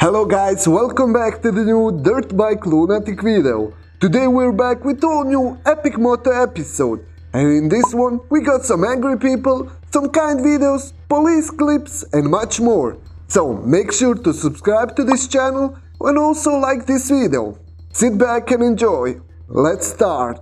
Hello guys, welcome back to the new DirtBike Lunatic video. Today we're back with all new epic moto episode. And in this one we got some angry people, some kind videos, police clips and much more. So make sure to subscribe to this channel and also like this video. Sit back and enjoy. Let's start.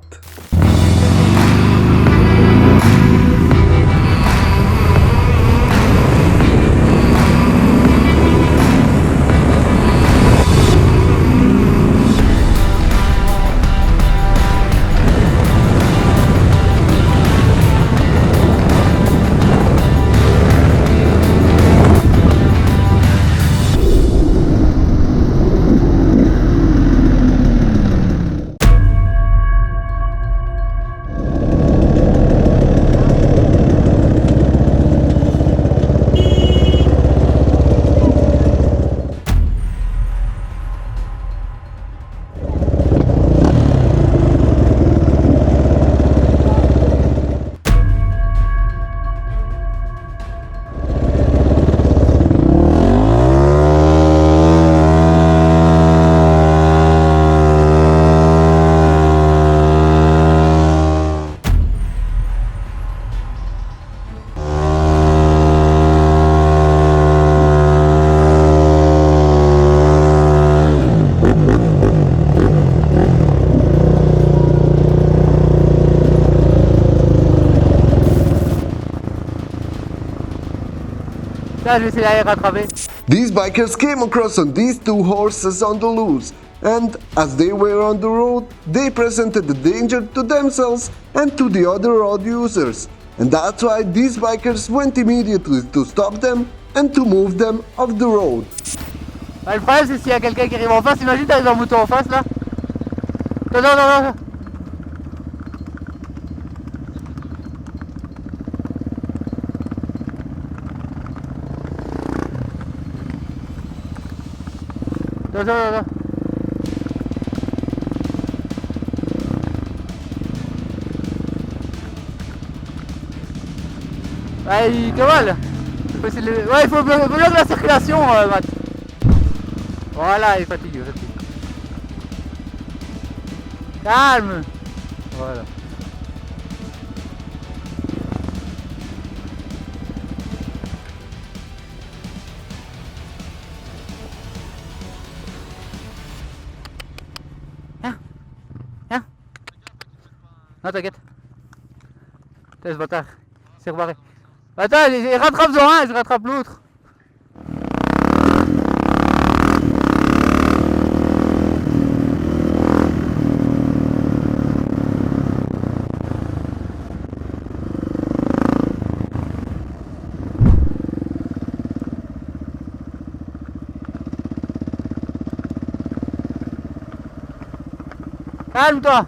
Là, je vais essayer d'aller rattraper. These bikers came across on these two horses on the loose, and as they were on the road, they presented the danger to themselves and to the other road users. And that's why these bikers went immediately to stop them and to move them off the road. Bah, le problème c'est s'il y a quelqu'un qui arrive en face, imagine t'arrives en moto en face là. Non. Non. Ouais, il cavale. Ouais, il faut bloquer la circulation, Matt. Voilà, il est fatigué. Calme. Voilà. Viens. Non, t'inquiète. T'es ce bâtard. Il s'est rebarré. Attends, il rattrape-en un, je rattrape l'autre. Calme-toi.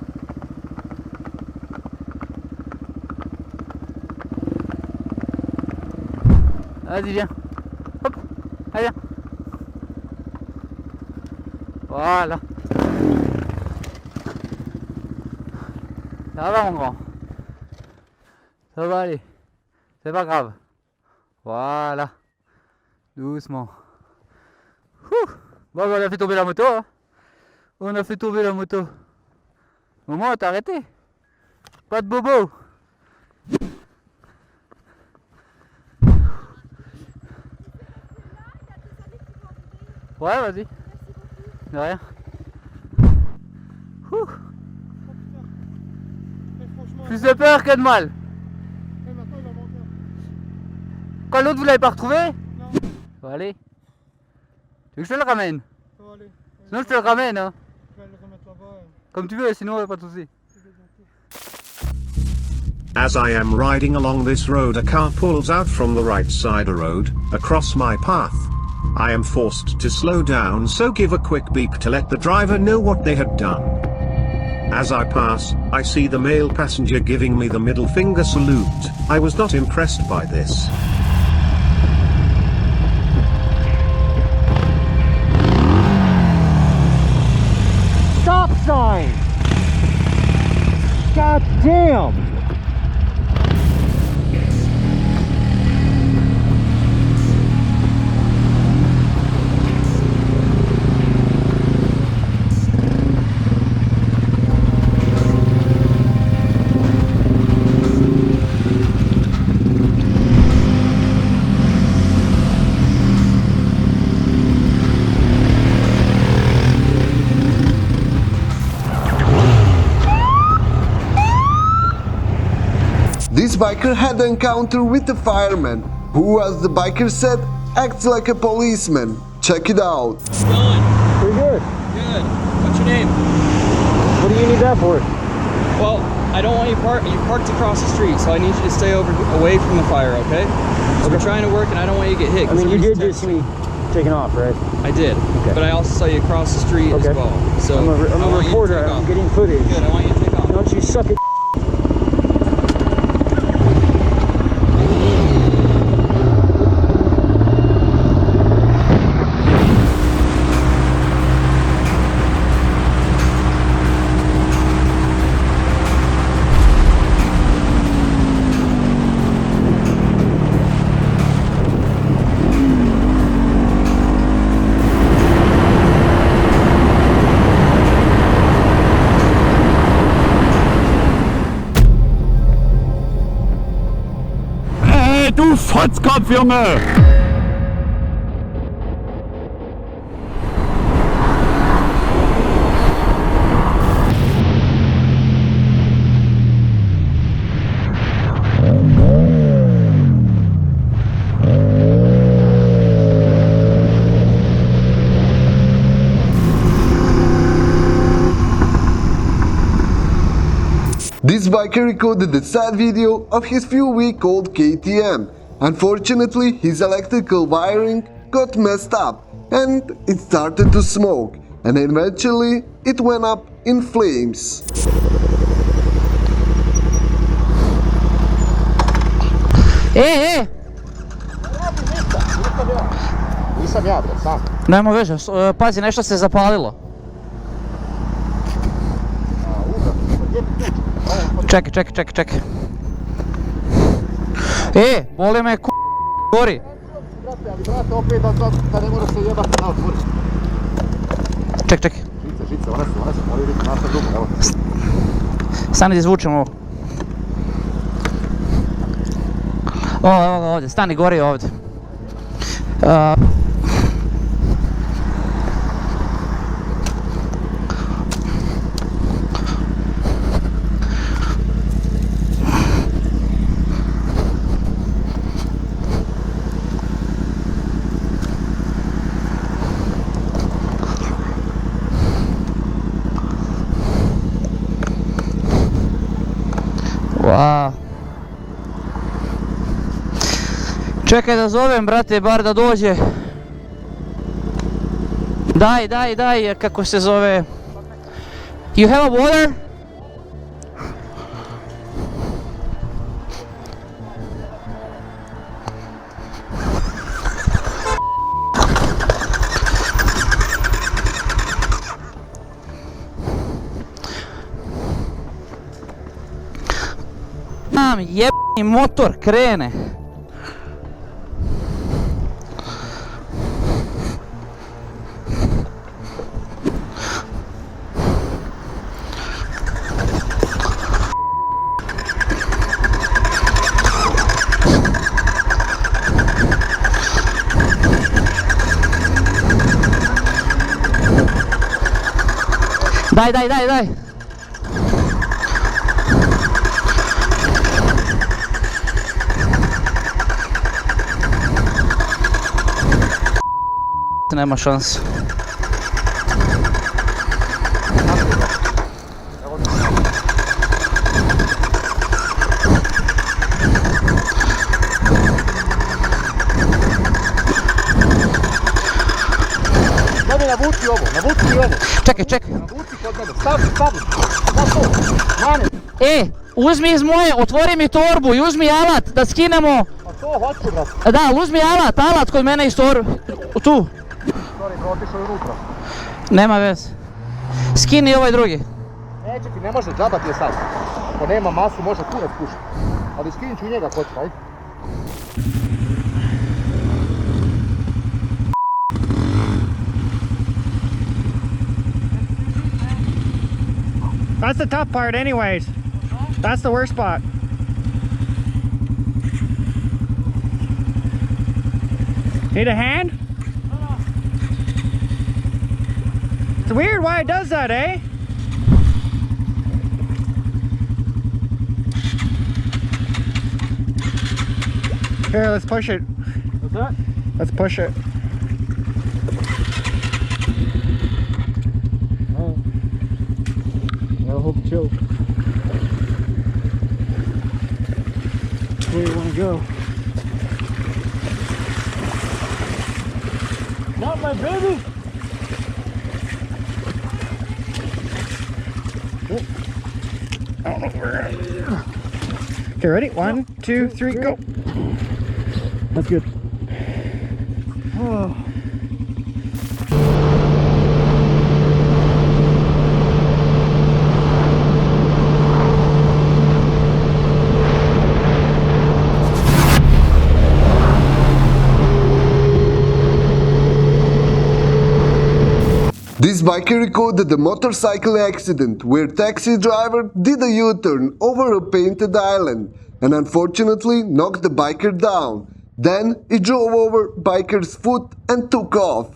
Vas-y, viens. Hop, allez, viens. Voilà. Ça va, mon grand. Ça va aller. C'est pas grave. Voilà. Doucement. Bon, on a fait tomber la moto. Hein. On a fait tomber la moto. Au moins, t'as arrêté. Pas de bobo. Ouais, vas-y. De rien. Plus de peur que de mal. Quand l'autre vous l'avez pas retrouvé? Non. Bon, allez. Tu veux que je te le ramène? Sinon je te le ramène, hein. Je vais le remettre là-bas. Comme tu veux, sinon pas de soucis. As I am riding along this road, a car pulls out from the right side of the road, across my path. I am forced to slow down, so give a quick beep to let the driver know what they had done. As I pass, I see the male passenger giving me the middle finger salute. I was not impressed by this. Stop sign! God damn! This biker had an encounter with a fireman, who, as the biker said, acts like a policeman. Check it out. How's it going? Pretty good. Good. What's your name? What do you need that for? Well, I don't want you parked across the street, so I need you to stay away from the fire, okay? So we're trying to work and I don't want you to get hit. I mean, you did just see me taking off, right? I did, Okay. but I also saw you across the street as well. So I'm I a want you to reporter. take I'm off. getting footage. Good, I want you to take off. Don't you suck it? Du Fotzkopf, Junge! This biker recorded a sad video of his FOURTRAX KTM. Unfortunately, his electrical wiring got messed up and it started to smoke, and eventually it went up in flames. Nisam ja, bre, sam. Nema veze, pazi, nešto se zapalilo. Čekaj. Boli me gori. Brate, ali brate, opet da ne mora se jebati na otvori. Ček. Žice, one su, moraju biti naša druga, evo. Stani da izvučem ovo. Evo ga ovdje, stani, gori ovdje. Wow. Čekaj da zovem, brate, bar da dođe. Daj, kako se zove. You have a water? Jebni motor krene. Daj. Nema šanse. Daj mi navuci ovo. Čekaj. Navuci kod mene, stavi. Mane. Uzmi iz moje, otvori mi torbu i uzmi alat da skinemo. Pa to hoću, brate. Da, uzmi alat kod mene iz torbe. Tu. Sorry, bro, otišao unutra. Nema veze. Skini ovaj drugi. Neće ti, ne može, džaba ti je sad. Ako nema masu, može kurac pušiti. Ali skinit ću i njega kod će, ajde. That's the tough part anyways. That's the worst spot. Need a hand? It's weird why it does that, eh? Here, let's push it. What's that? Let's push it. Alright. I'll hold the choke. Where you want to go? Not my baby! I don't know where. Okay, ready? 1, 2, 3, go. That's good. Oh. This biker recorded a motorcycle accident where taxi driver did a U-turn over a painted island and unfortunately knocked the biker down. Then he drove over biker's foot and took off.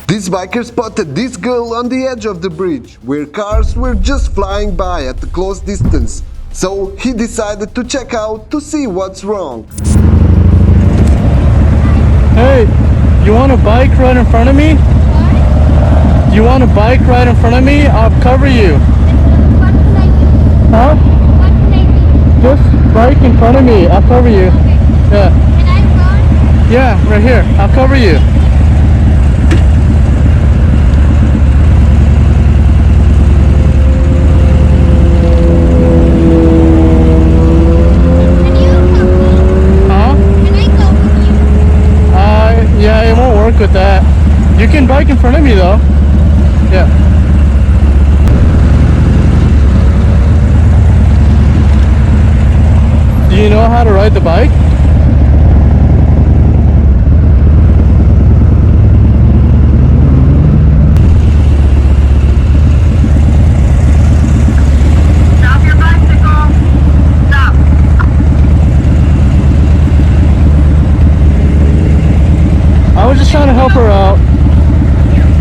This biker spotted this girl on the edge of the bridge, where cars were just flying by at a close distance, so he decided to check out to see what's wrong. Hey, you want a bike right in front of me? What? You want a bike right in front of me? I'll cover you. What can I do? Huh? What can I do? Just bike in front of me. I'll cover you. Okay. Yeah. Can I run? Yeah, right here. I'll cover you. Can you help me? Huh? Can I go with you? Yeah, it won't work with that. You can bike in front of me though. Yeah. Do you know how to ride the bike? Stop your bicycle. Stop. I was just trying to help her out. Thank you.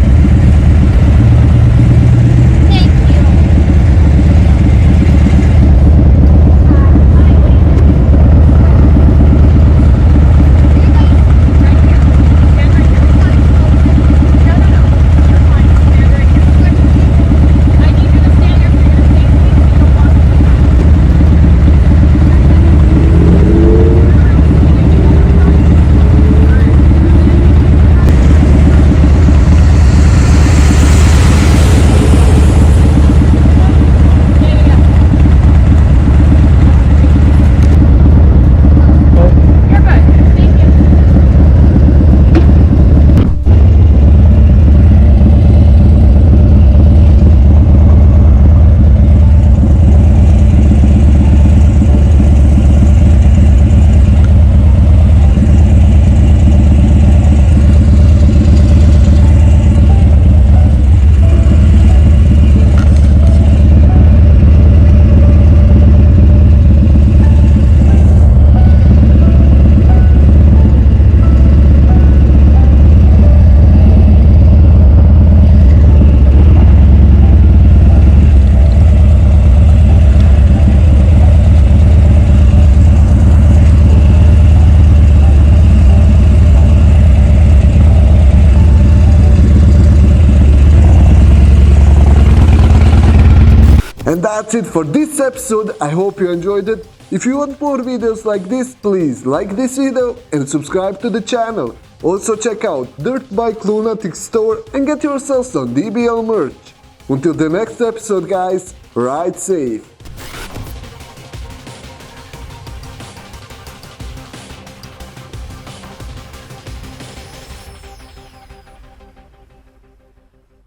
And that's it for this episode. I hope you enjoyed it. If you want more videos like this, please like this video and subscribe to the channel. Also check out DirtBike Lunatic store and get yourself some DBL merch. Until the next episode guys, ride safe.